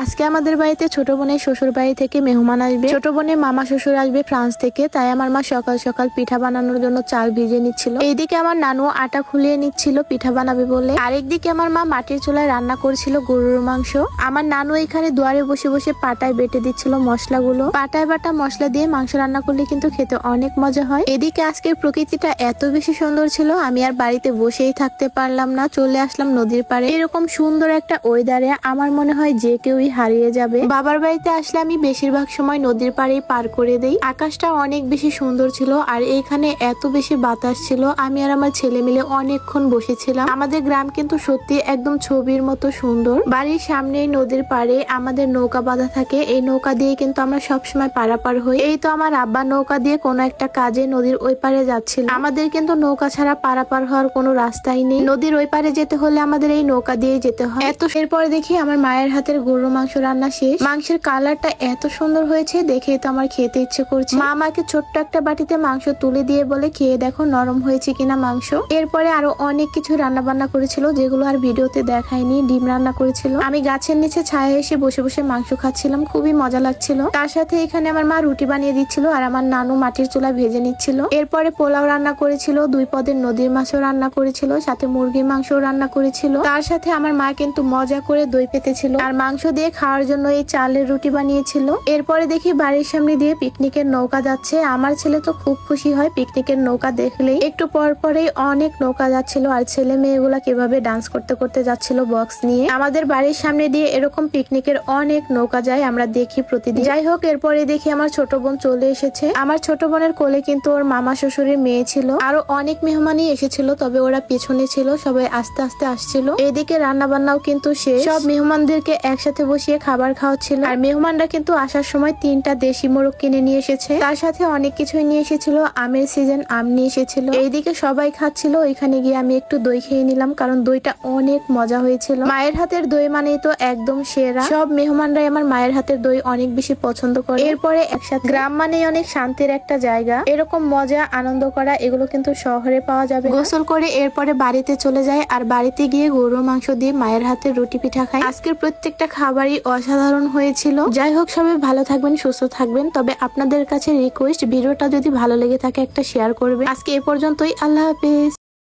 আজকে আমাদের বাড়িতে ছোট বোনের শ্বশুর বাড়ি থেকে মেহমান আসবে। ছোট বোনের মামা শ্বশুর আসবে ফ্রান্স থেকে, তাই আমার মা সকাল সকাল পিঠা বানানোর জন্য চাল ভিজিয়ে নিচ্ছিল। এইদিকে আমার নানু আটা খুলিয়ে নিচ্ছিল পিঠা বানাবে বলে। আরেকদিকে আমার মা মাটির চুলায় রান্না করছিল গরুর মাংস। আমার নানু এখানে দুয়ারে বসে বসে পাটায় বেটে দিচ্ছিল মশলাগুলো। পাটায় বাটা মশলা দিয়ে মাংস রান্না করলে কিন্তু খেতে অনেক মজা হয়। এদিকে আজকের প্রকৃতিটা এত বেশি সুন্দর ছিল, আমি আর বাড়িতে বসেই থাকতে পারলাম না, চলে আসলাম নদীর পাড়ে। এরকম সুন্দর একটা ওয়েদারে আমার মনে হয় যে কেউই হারিয়ে যাবে। বাবার বাড়িতে আসলে আমি বেশিরভাগ সময় নদীর পাড়েই পার করে দেই। আকাশটা অনেক বেশি সুন্দর ছিল আর এইখানে এত বেশি বাতাস ছিল, আমি আর আমার ছেলে মিলে অনেকক্ষণ বসেছিলাম। আমাদের গ্রাম কিন্তু সত্যি একদম ছবির মতো সুন্দর। বাড়ির সামনেই নদীর পাড়ে আমাদের নৌকা বাঁধা থাকে, এই নৌকা দিয়ে কিন্তু আমরা সবসময় পারাপার হই। এই তো আমার আব্বা নৌকা দিয়ে কোনো একটা কাজে নদীর ওই পারে যাচ্ছিল। আমাদের কিন্তু নৌকা ছাড়া পারাপার হওয়ার কোনো রাস্তাই নেই। নদীর ওই পারে যেতে হলে আমাদের এই নৌকা দিয়ে যেতে হয়। এরপরে দেখি আমার মায়ের হাতের গরুর মাংস রান্না শেষ। মাংসের কালারটা এত সুন্দর হয়েছে, দেখেই তো আমার খেতে ইচ্ছে করছে। মা আমাকে ছোট্ট একটা বাটিতে মাংস তুলে দিয়ে বলে, খেয়ে দেখো নরম হয়েছে কিনা মাংস। এরপরে আরো অনেক কিছু রান্না বান্না করেছিল যেগুলো আর ভিডিওতে দেখায়নি। ডিম রান্না করেছিল। আমি গাছের নিচে ছায়া এসে বসে বসে মাংস খাচ্ছিলাম, খুবই মজা লাগছিল। তার সাথে এখানে আমার মা রুটি বানিয়ে দিচ্ছিল আর আমার নানু মাটির চুলা ভেজে নিচ্ছিল। এরপরে পোলাও রান্না করেছিল, 2 পদের নদীর মাছও রান্না করেছিল, সাথে মুরগির মাংসও রান্না করেছিল। তার সাথে আমার মা কিন্তু মজা করে দই পেতেছিল আর মাংস দিয়ে খাওয়ার জন্য এই চালের রুটি বানিয়েছিল। এরপরে দেখি বাড়ির সামনে দিয়ে পিকনিকের নৌকা যাচ্ছে। আমার ছেলে তো খুব খুশি হয় পিকনিকের নৌকা দেখলেই। একটু পর পরেই অনেক নৌকা যাচ্ছিল আর ছেলে মেয়েগুলা কিভাবে ডান্স করতে করতে যাচ্ছিল বক্স নিয়ে। আমাদের বাড়ির সামনে দিয়ে এরকম পিকনিকের অনেক নৌকা যায়, আমরা দেখি প্রতিদিন। যাই হোক, এরপরে দেখি আমার ছোট বোন চলে এসেছে। আমার ছোট বোনের কোলে কিন্তু ওর মামা শ্বশুরের মেয়ে ছিল। আরো অনেক মেহমানই এসেছিল, তবে ওরা পেছনে ছিল, সবাই আস্তে আস্তে আসছিল। এদিকে রান্না বান্নাও কিন্তু শেষ। সব মেহমানদেরকে একসাথে বসিয়ে খাবার খাওয়াচ্ছিল। আর মেহমানরা কিন্তু আসার সময় 3টা দেশি মোরগ কিনে নিয়ে এসেছে, তার সাথে অনেক কিছুই নিয়ে এসেছিল। আমের সিজন আম নিয়ে এসেছিল। এইদিকে সবাই খাচ্ছিল, ওইখানে গিয়ে আমি একটু দই খেয়ে নিলাম, কারণ দইটা অনেক মজা হয়েছিল। মায়ের হাতের দই মানেই তো একদম সেরা। সব মেহমানরাই আমার মায়ের হাতের দই অনেক বেশি পছন্দ করে। এরপরে একসাথে গ্রাম মানেই অনেক শান্তির একটা জায়গা। এরকম মজা আনন্দ করা এগুলো কিন্তু শহরে পাওয়া যাবে। গোসল করে এরপরে বাড়িতে চলে যায় আর বাড়িতে গিয়ে গরুর মাংস দিয়ে মায়ের হাতে রুটি পিঠা খাই। আজকের প্রত্যেকটা খাবারই অসাধারণ হয়েছিল। যাই হোক, সবাই ভালো থাকবেন, সুস্থ থাকবেন। তবে আপনাদের কাছে রিকোয়েস্ট, ভিডিওটা যদি ভালো লেগে থাকে একটা শেয়ার করবে। আজকে এ পর্যন্তই, আল্লাহ হাফেজ।